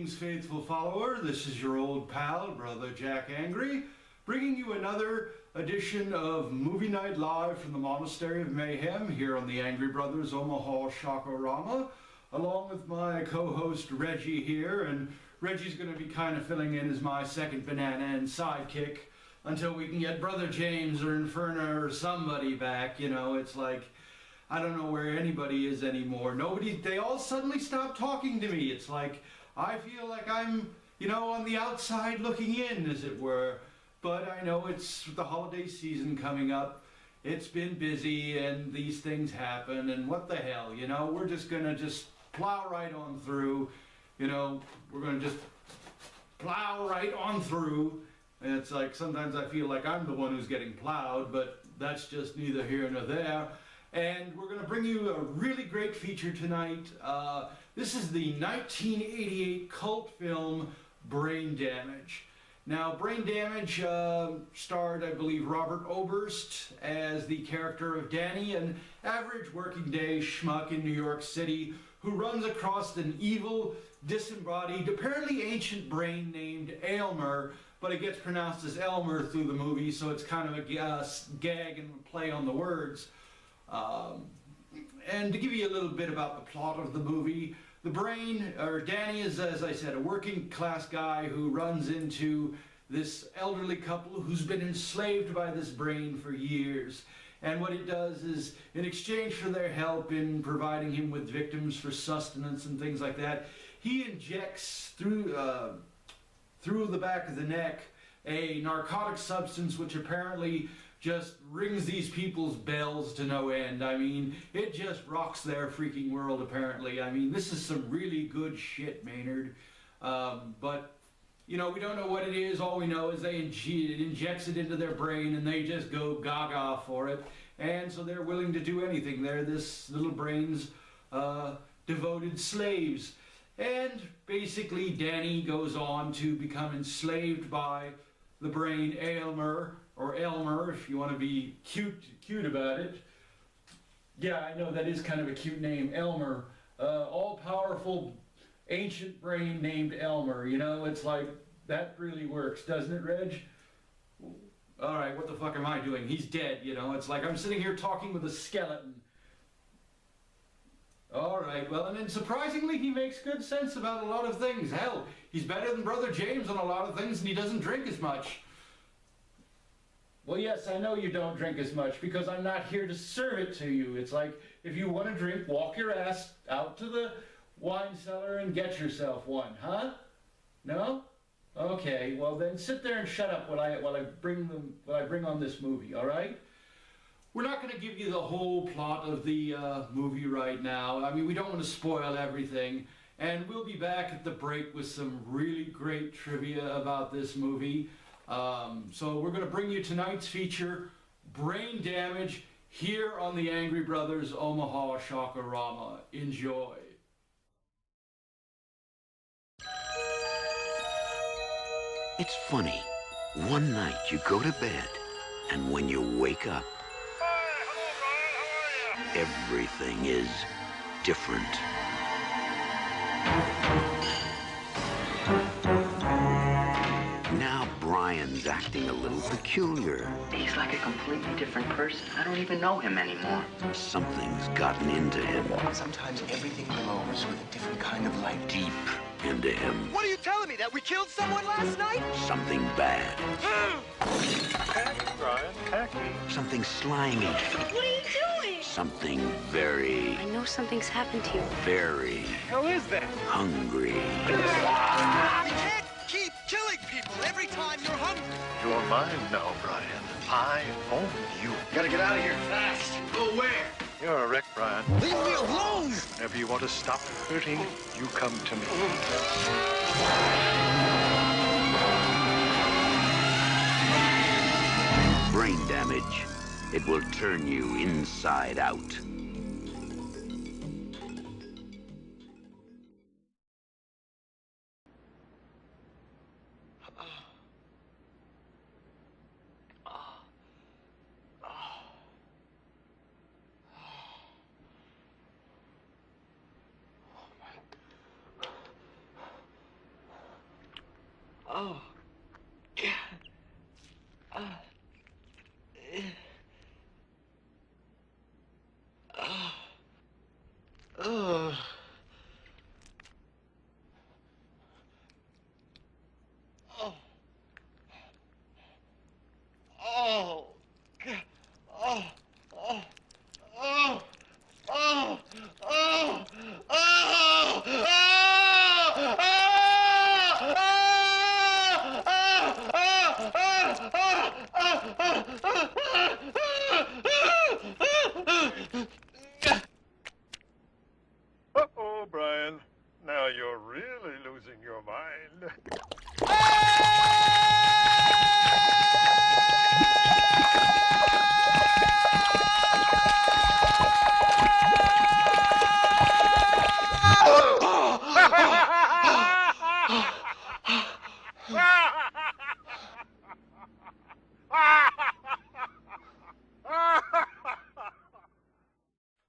Greetings, faithful follower. This is your old pal, Brother Jack Angry, bringing you another edition of Movie Night Live from the Monastery of Mayhem here on the Angry Brothers Omaha Rama, along with my co-host Reggie here. And Reggie's going to be kind of filling in as my second banana and sidekick until we can get Brother James or Inferno or somebody back. You know, it's like, I don't know where anybody is anymore. They all suddenly stopped talking to me. It's like, I feel like I'm, you know, on the outside looking in, as it were. But I know it's the holiday season coming up. It's been busy and these things happen, and what the hell, you know, we're just gonna plow right on through. You know, we're gonna just plow right on through. And it's like, sometimes I feel like I'm the one who's getting plowed, but that's just neither here nor there. And we're going to bring you a really great feature tonight. This is the 1988 cult film Brain Damage. Now, Brain Damage starred, I believe, Robert Oberst as the character of Danny, an average working day schmuck in New York City who runs across an evil, disembodied, apparently ancient brain named Elmer, but it gets pronounced as Elmer through the movie, so it's kind of a gag and play on the words. And to give you a little bit about the plot of the movie, the brain, or Danny, is, as I said, a working class guy who runs into this elderly couple who's been enslaved by this brain for years. And what it does is, in exchange for their help in providing him with victims for sustenance and things like that, he injects through the back of the neck a narcotic substance which apparently just rings these people's bells to no end. I mean, it just rocks their freaking world, apparently. I mean, this is some really good shit, Maynard. But, you know, we don't know what it is. All we know is it injects it into their brain and they just go gaga for it. And so they're willing to do anything. They're this little brain's devoted slaves. And basically, Danny goes on to become enslaved by the brain Elmer, or Elmer, if you want to be cute about it. Yeah, I know that is kind of a cute name, Elmer. All-powerful, ancient brain named Elmer. You know, it's like, that really works, doesn't it, Reg? All right, what the fuck am I doing? He's dead, you know. It's like I'm sitting here talking with a skeleton. All right, well, and then surprisingly, he makes good sense about a lot of things. Hell, he's better than Brother James on a lot of things, and he doesn't drink as much. Well, yes, I know you don't drink as much because I'm not here to serve it to you. It's like, if you want to drink, walk your ass out to the wine cellar and get yourself one, huh? No? Okay, well then sit there and shut up while I bring on this movie, all right? We're not going to give you the whole plot of the movie right now. I mean, we don't want to spoil everything. And we'll be back at the break with some really great trivia about this movie. So we're going to bring you tonight's feature, Brain Damage, here on the Angry Brothers Omaha Rama. Enjoy. It's funny. One night you go to bed, and when you wake up, everything is different. Now Brian's acting a little peculiar. He's like a completely different person. I don't even know him anymore. Something's gotten into him. Sometimes everything glows with a different kind of light. Deep into him. What are you telling me? That we killed someone last night? Something bad. Heck, Brian, heck. Something slimy. What are you doing? Something very, I know something's happened to you. very Hell is that? hungry. You can't keep killing people every time you're hungry. You're mine now, Brian. I own you. Gotta get out of here fast. Go where? You're a wreck, Brian. Leave me alone! Whenever you want to stop hurting, you come to me. Brain damage. It will turn you inside out. Oh. Uh-oh, Brian. Now you're really losing your mind.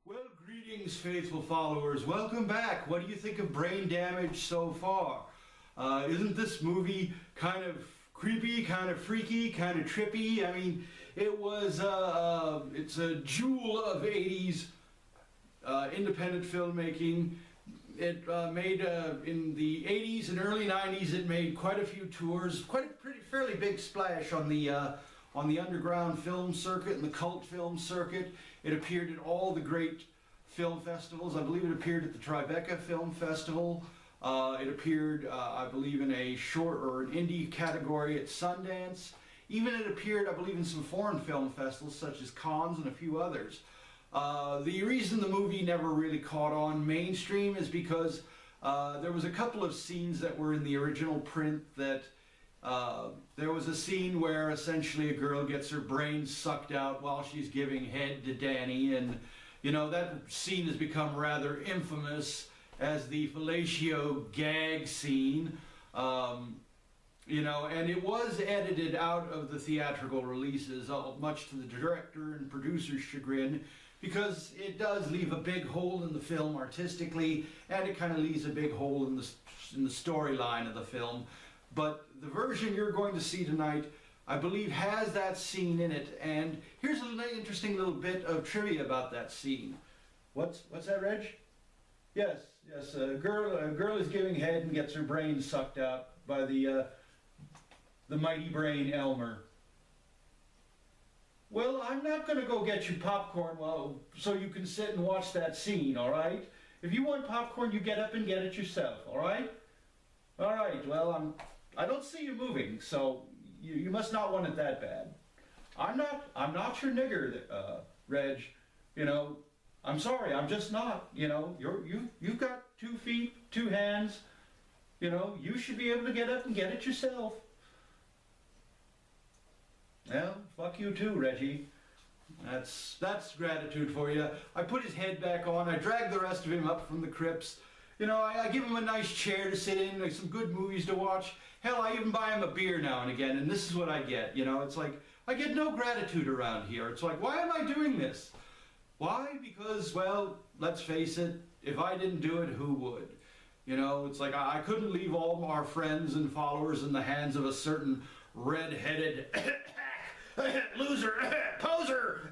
Well, greetings, faithful followers. Welcome back. What do you think of Brain Damage so far? Isn't this movie kind of creepy, kind of freaky, kind of trippy? I mean, it was, it's a jewel of 80s independent filmmaking. It made, in the 80s and early 90s, it made quite a few tours, quite a fairly big splash on the underground film circuit and the cult film circuit. It appeared at all the great film festivals. I believe it appeared at the Tribeca Film Festival. It appeared, I believe, in a short or an indie category at Sundance. Even it appeared, I believe, in some foreign film festivals such as Cannes and a few others. The reason the movie never really caught on mainstream is because there was a couple of scenes that were in the original print that there was a scene where essentially a girl gets her brains sucked out while she's giving head to Danny, and you know, that scene has become rather infamous as the fellatio gag scene. You know, and it was edited out of the theatrical releases, much to the director and producer's chagrin, because it does leave a big hole in the film artistically, and it kind of leaves a big hole in the storyline of the film. But the version you're going to see tonight, I believe, has that scene in it. And here's an interesting little bit of trivia about that scene. What's that, Reg? Yes. A girl is giving head and gets her brain sucked out by the mighty brain Elmer. Well, I'm not going to go get you popcorn so you can sit and watch that scene, all right? If you want popcorn, you get up and get it yourself, all right? All right, well, I don't see you moving, so you must not want it that bad. I'm not your nigger, Reg. You know, I'm sorry, I'm just not. You know, you've got 2 feet, 2 hands. You know, you should be able to get up and get it yourself. Well, fuck you too, Reggie. That's gratitude for you. I put his head back on. I dragged the rest of him up from the crypts. You know, I give him a nice chair to sit in, like some good movies to watch. Hell, I even buy him a beer now and again, and this is what I get. You know, it's like, I get no gratitude around here. It's like, why am I doing this? Why? Because, well, let's face it, if I didn't do it, who would? You know, it's like I couldn't leave all our friends and followers in the hands of a certain red-headed loser, poser,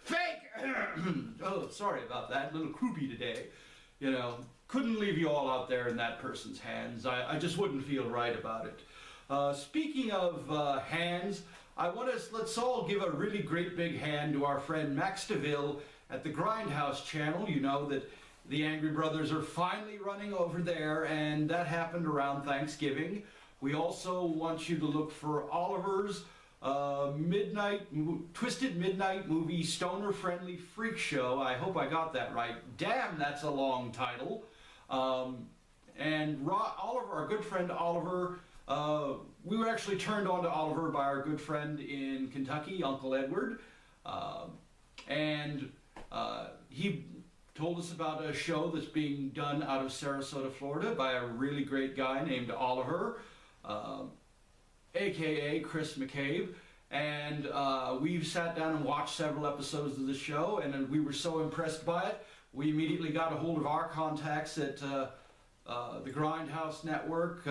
fake. Oh, sorry about that. A little croupy today. You know, couldn't leave you all out there in that person's hands. I just wouldn't feel right about it. Speaking of hands, let's all give a really great big hand to our friend Max DeVille at the Grindhouse channel. You know that the Angry Brothers are finally running over there, and that happened around Thanksgiving. We also want you to look for Oliver's Twisted Midnight Movie Stoner Friendly Freak Show. I hope I got that right. Damn, that's a long title. And Oliver, our good friend Oliver, we were actually turned on to Oliver by our good friend in Kentucky, Uncle Edward. He told us about a show that's being done out of Sarasota, Florida by a really great guy named Oliver, aka Chris McCabe. And we've sat down and watched several episodes of the show, and we were so impressed by it, we immediately got a hold of our contacts at the Grindhouse Network,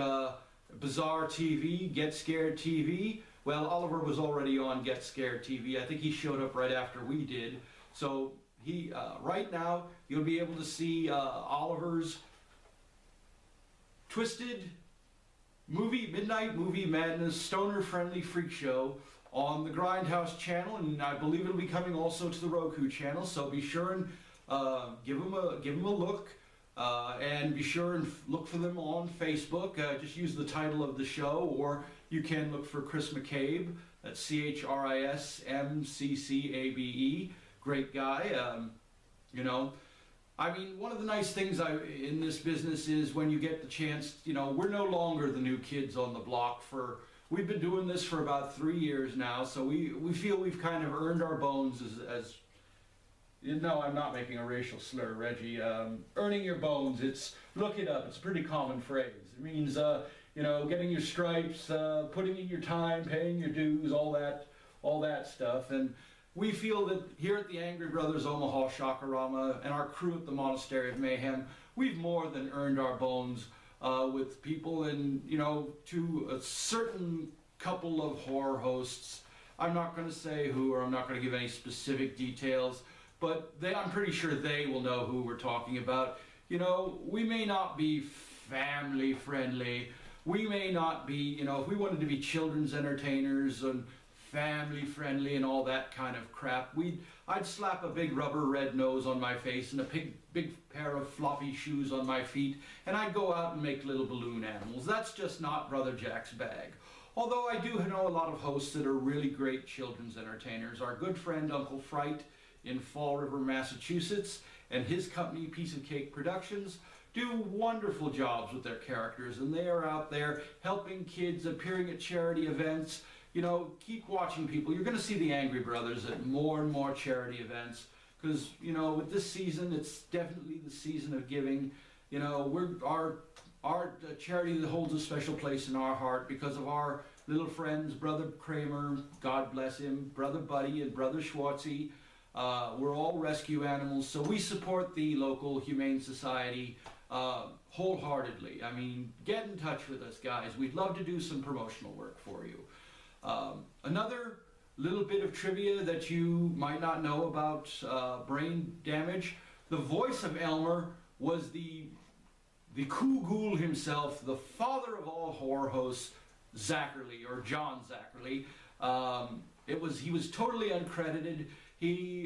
Bizarre TV, Get Scared TV. Well, Oliver was already on Get Scared TV. I think he showed up right after we did. So he, right now, you'll be able to see Oliver's twisted midnight movie madness, stoner-friendly freak show on the Grindhouse channel, and I believe it'll be coming also to the Roku channel. So be sure and give them a look, and be sure and look for them on Facebook. Just use the title of the show, or you can look for Chris McCabe. That's ChrisMccabe. Great guy. You know, I mean, one of the nice things in this business is when you get the chance, you know, we're no longer the new kids on the block. We've been doing this for about 3 years now, so we feel we've kind of earned our bones as you know, I'm not making a racial slur, Reggie. Earning your bones, look it up, it's a pretty common phrase. It means, you know, getting your stripes, putting in your time, paying your dues, all that stuff. And we feel that here at the Angry Brothers Omaha Rama and our crew at the Monastery of Mayhem, we've more than earned our bones with people, and, you know, to a certain couple of horror hosts. I'm not going to say who, or I'm not going to give any specific details, but I'm pretty sure they will know who we're talking about. You know, we may not be family friendly. We may not be, you know, if we wanted to be children's entertainers and family friendly and all that kind of crap, I'd slap a big rubber red nose on my face and a big pair of floppy shoes on my feet, and I'd go out and make little balloon animals. That's just not Brother Jack's bag. Although I do know a lot of hosts that are really great children's entertainers. Our good friend Uncle Fright in Fall River, Massachusetts, and his company, Piece of Cake Productions, do wonderful jobs with their characters, and they are out there helping kids, appearing at charity events. You know, keep watching, people. You're going to see the Angry Brothers at more and more charity events, because, you know, with this season, it's definitely the season of giving. You know, our charity that holds a special place in our heart because of our little friends, Brother Kramer, God bless him, Brother Buddy, and Brother Schwartzy. We're all rescue animals, so we support the local Humane Society wholeheartedly. I mean, get in touch with us, guys. We'd love to do some promotional work for you. Another little bit of trivia that you might not know about brain damage: the voice of Elmer was the cool ghoul himself, the father of all horror hosts, Zacherlie, or John Zacherlie. He was totally uncredited.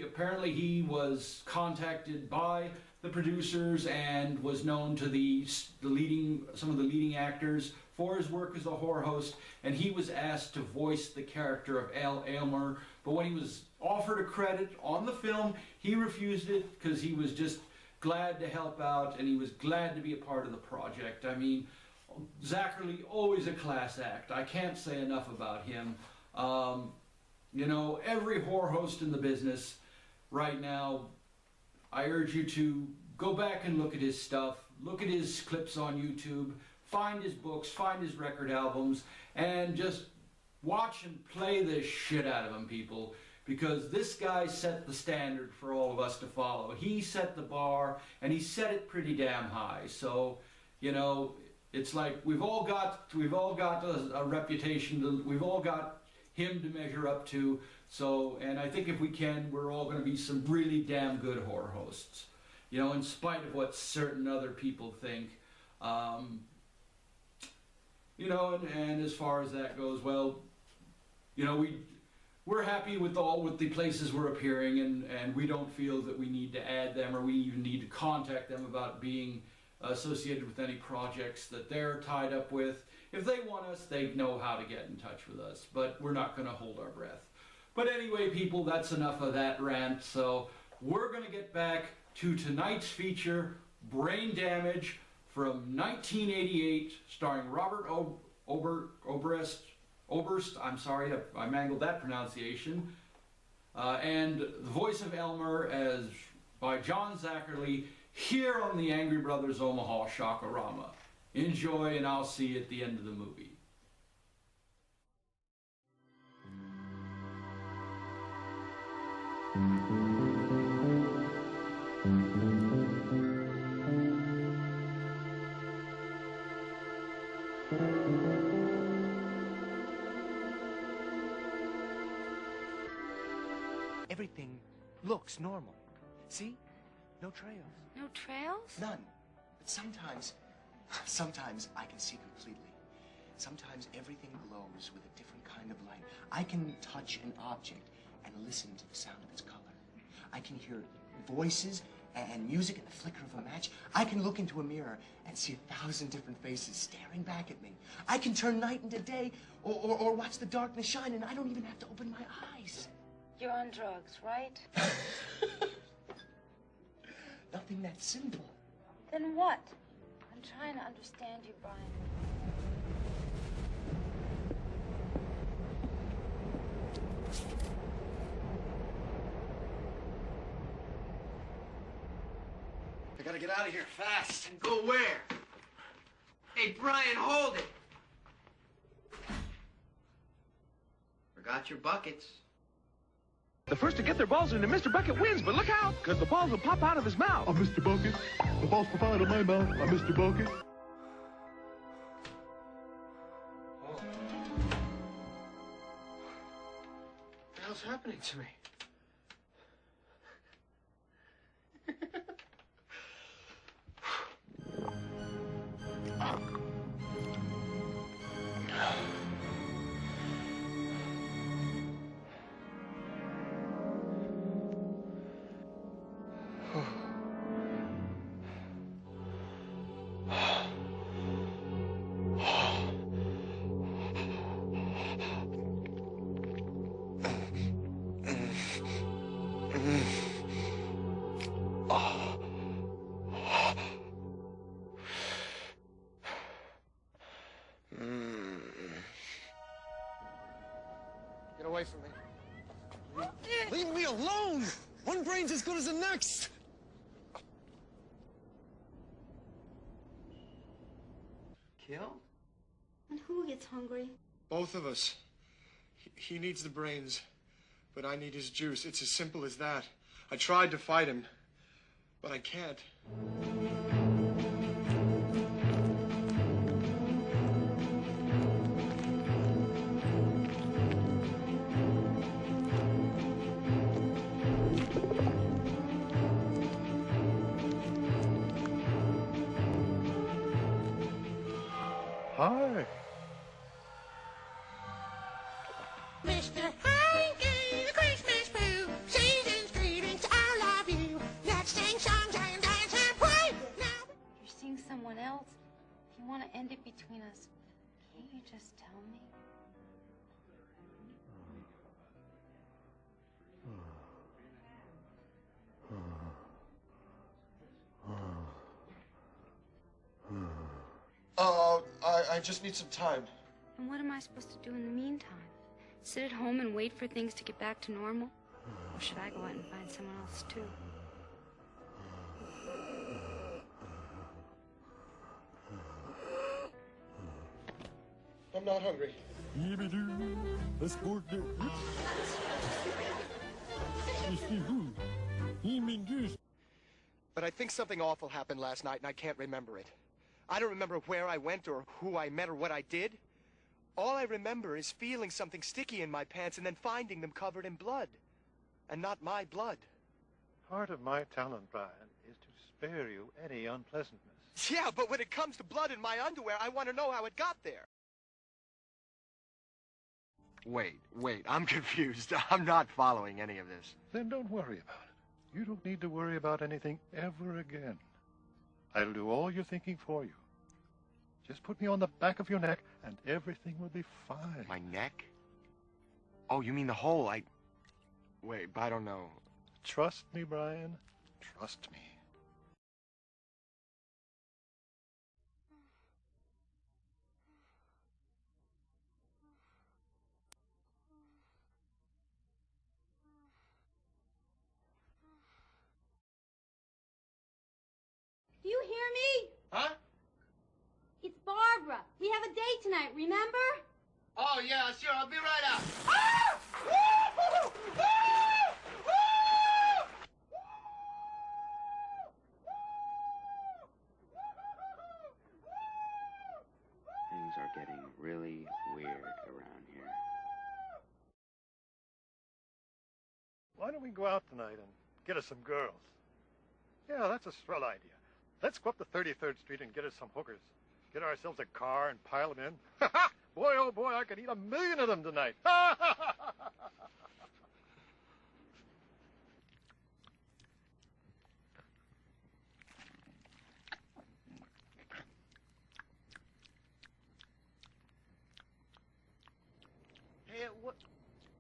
Apparently he was contacted by the producers and was known to some of the leading actors for his work as a horror host, and he was asked to voice the character of Elmer, but when he was offered a credit on the film, he refused it because he was just glad to help out, and he was glad to be a part of the project. I mean, Zacherlie, always a class act. I can't say enough about him. You know, every horror host in the business right now, I urge you to go back and look at his stuff, look at his clips on YouTube, find his books, find his record albums, and just watch and play the shit out of them, people, because this guy set the standard for all of us to follow. He set the bar, and he set it pretty damn high. So, you know, it's like we've all got a reputation, we've all got him to measure up to. So, and I think if we can, we're all going to be some really damn good horror hosts, you know, in spite of what certain other people think. You know, and as far as that goes, well, you know, we're happy with the places we're appearing, and we don't feel that we need to add them, or we even need to contact them about being associated with any projects that they're tied up with. If they want us, they know how to get in touch with us, but we're not going to hold our breath. But anyway, people, that's enough of that rant. So we're going to get back to tonight's feature, Brain Damage, from 1988, starring Robert Oberst. I'm sorry, I mangled that pronunciation. And the voice of Elmer by John Zacherlie, here on the Angry Brothers Omaha Rama. Enjoy, and I'll see you at the end of the movie. everything looks normal. See? No trails. No trails? None. But sometimes I can see completely. Sometimes everything glows with a different kind of light. I can touch an object and listen to the sound of its color. I can hear voices and music and the flicker of a match. I can look into a mirror and see 1,000 different faces staring back at me. I can turn night into day or watch the darkness shine, and I don't even have to open my eyes. You're on drugs, right? Nothing that simple. Then what? I'm trying to understand you, Brian. I gotta get out of here fast. And go where? Hey, Brian, hold it. Forgot your buckets. The first to get their balls into Mr. Bucket wins, but look out, because the balls will pop out of his mouth. I'm Mr. Bucket. The balls pop out of my mouth. I'm Mr. Bucket. What the hell's happening to me? Get away from me. Leave me alone! One brain's as good as the next! Killed? And who gets hungry? Both of us. He needs the brains, but I need his juice. It's as simple as that. I tried to fight him, but I can't. Hi. Mr. Hanky, the Christmas Pooh, season's greetings, I love you. Let's sing songs and dance and play now. You're seeing someone else. If you want to end it between us, can't you just tell me? I just need some time. And what am I supposed to do in the meantime? Sit at home and wait for things to get back to normal? Or should I go out and find someone else too? I'm not hungry. But I think something awful happened last night and I can't remember it. I don't remember where I went or who I met or what I did. All I remember is feeling something sticky in my pants and then finding them covered in blood. And not my blood. Part of my talent, Brian, is to spare you any unpleasantness. Yeah, but when it comes to blood in my underwear, I want to know how it got there. Wait, I'm confused. I'm not following any of this. Then don't worry about it. You don't need to worry about anything ever again. I'll do all your thinking for you. Just put me on the back of your neck and everything will be fine. My neck? Oh, you mean the hole? Wait, but I don't know. Trust me, Brian. Trust me. Do you hear me? Huh? It's Barbara. We have a date tonight, remember? Oh, yeah, sure. I'll be right out. Things are getting really weird around here. Why don't don't we go out tonight and get us some girls? Yeah, that's a swell idea. Let's go up to 33rd Street and get us some hookers. Get ourselves a car and pile them in. Boy, oh boy, I could eat 1,000,000 of them tonight. Hey,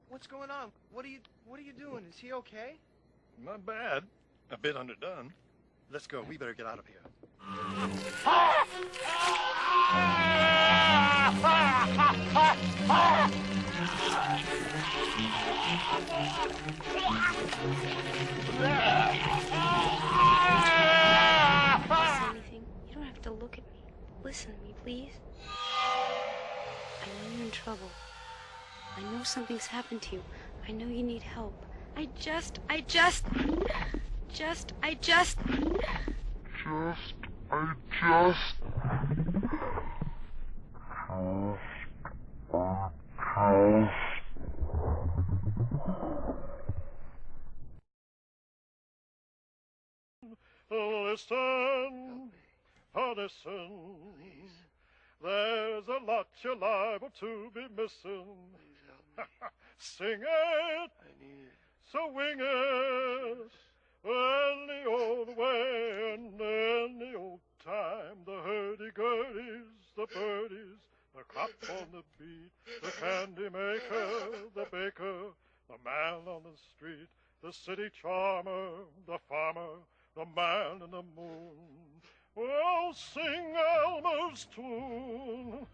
what's going on? What are you doing? Is he okay? Not bad. A bit underdone. Let's go. We better get out of here. Anything? You don't have to look at me. Listen to me, please. I know you're in trouble. I know something's happened to you. I know you need help. I just... Listen, oh listen, there's a lot you're liable to be missing. Sing it, so wing it, any old way and any old time. The hurdy-gurdies, the birdies, the crop on the beat, the candy maker, the baker, the man on the street, the city charmer, the farmer, the man in the moon. Oh, sing Elmer's tune.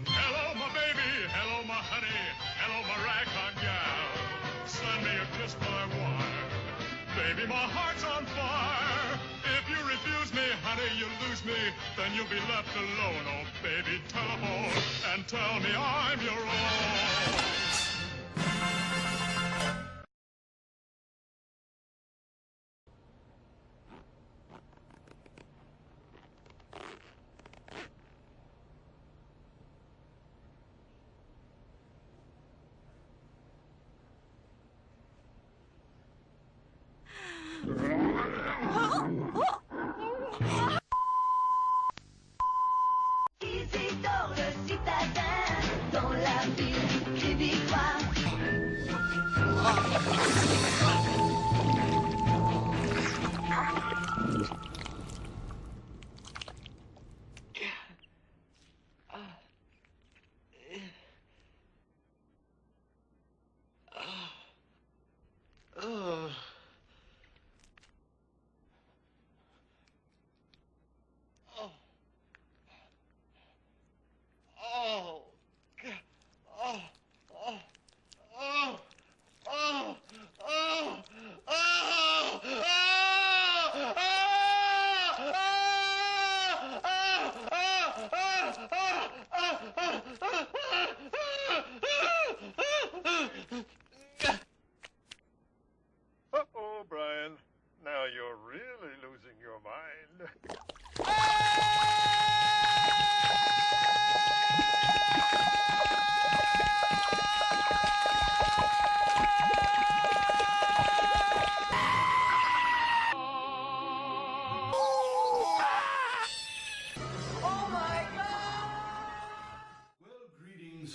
Hello, my baby. Hello, my honey. Hello, my ragtime gal. Send me a kiss by wire. Baby, my heart's on fire. If you refuse me, honey, you lose me. Then you'll be left alone. Oh, baby, telephone and tell me I'm your own. Uh-oh, Brian. Now you're really losing your mind.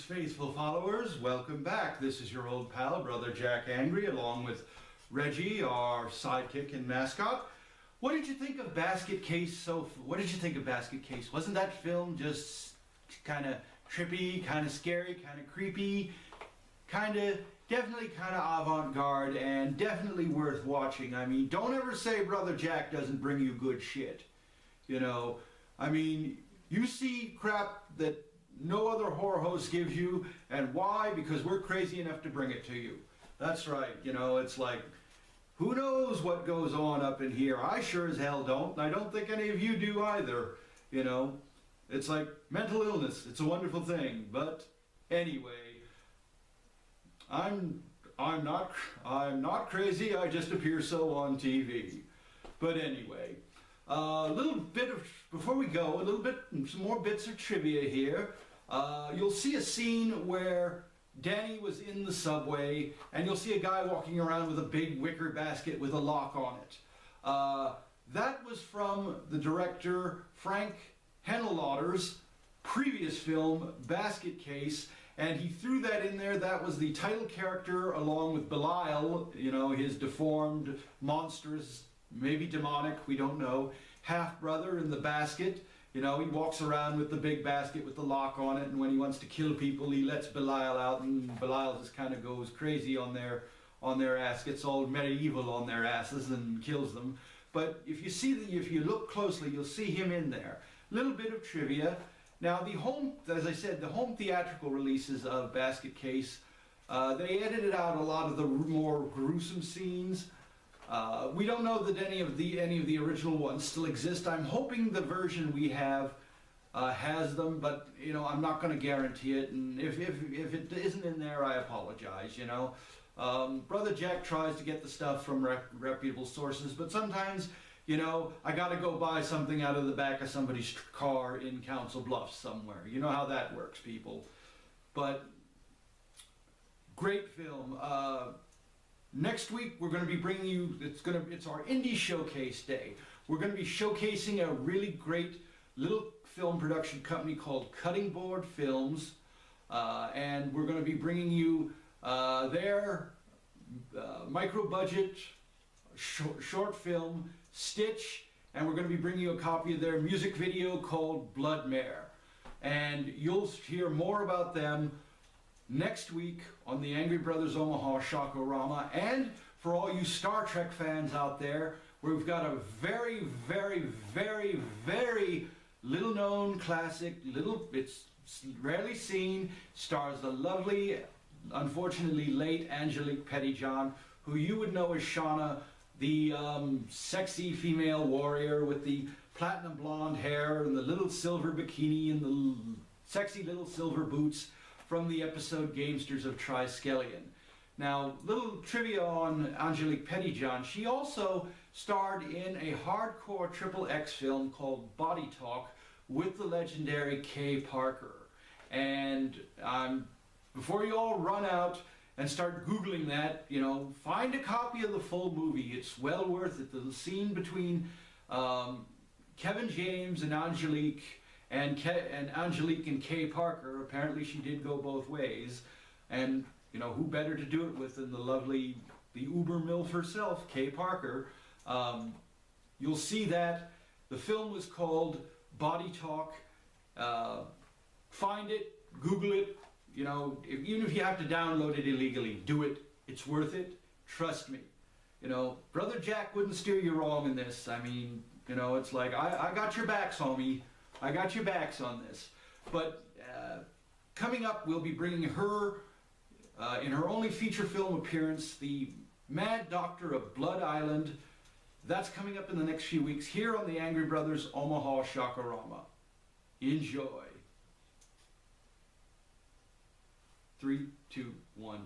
Faithful followers, welcome back. This is your old pal, Brother Jack Angry, along with Reggie, our sidekick and mascot. What did you think of Basket Case? What did you think of Basket Case? Wasn't that film just kind of trippy, kind of scary, kind of creepy, definitely kind of avant-garde, and definitely worth watching? I mean, don't ever say Brother Jack doesn't bring you good shit. You know, I mean, you see crap that no other horror host gives you, and why? Because we're crazy enough to bring it to you. That's right, you know, it's like, who knows what goes on up in here? I sure as hell don't, and I don't think any of you do either, you know. It's like mental illness, it's a wonderful thing, but anyway, I'm not crazy, I just appear so on TV. But anyway, A little bit of, before we go, a little bit, some more bits of trivia here. You'll see a scene where Danny was in the subway, and you'll see a guy walking around with a big wicker basket with a lock on it. That was from the director Frank Henenlotter's previous film, Basket Case, and he threw that in there. That was the title character, along with Belial, you know, his deformed, monstrous, maybe demonic, we don't know, half-brother in the basket. You know, he walks around with the big basket with the lock on it, and when he wants to kill people, he lets Belial out, and Belial just kind of goes crazy on their ass, gets all medieval on their asses and kills them. But if you see, if you look closely, you'll see him in there. Little bit of trivia. Now, the home, as I said, the home theatrical releases of Basket Case, they edited out a lot of the more gruesome scenes. We don't know that any of the original ones still exist. I'm hoping the version we have has them, but you know, I'm not going to guarantee it. And if it isn't in there, I apologize. You know, Brother Jack tries to get the stuff from reputable sources, but sometimes, you know, I got to go buy something out of the back of somebody's car in Council Bluffs somewhere. You know how that works, people. But great film. Next week we're going to be bringing you, it's our indie showcase day. We're going to be showcasing a really great little film production company called Cutting Board Films, and we're going to be bringing you their micro budget short film Stitch, and we're going to be bringing you a copy of their music video called Blood Mare, and you'll hear more about them next week on the Angry Brothers Omaha Rama. And for all you Star Trek fans out there, we've got a very, very, very, very little known classic, it's rarely seen, stars the lovely, unfortunately late Angelique Pettyjohn, who you would know as Shauna, the sexy female warrior with the platinum blonde hair and the little silver bikini and the sexy little silver boots from the episode Gamesters of Triskelion. Now, little trivia on Angelique Pettyjohn. She also starred in a hardcore XXX film called Body Talk with the legendary Kay Parker. And before you all run out and start Googling that, you know, find a copy of the full movie. It's well worth it. The scene between Kevin James and Angelique and Angelique and Kay Parker, apparently she did go both ways, and you know, who better to do it with than the uber MILF herself, Kay Parker. You'll see that the film was called Body Talk. Find it, Google it, you know, even if you have to download it illegally, do it. It's worth it, trust me. You know, Brother Jack wouldn't steer you wrong in this. I mean, you know, it's like, I got your backs, homie. I got your backs on this. But coming up, we'll be bringing her, in her only feature film appearance, the Mad Doctor of Blood Island. That's coming up in the next few weeks here on the Angry Brothers Omaha Rama. Enjoy. 3, 2, 1.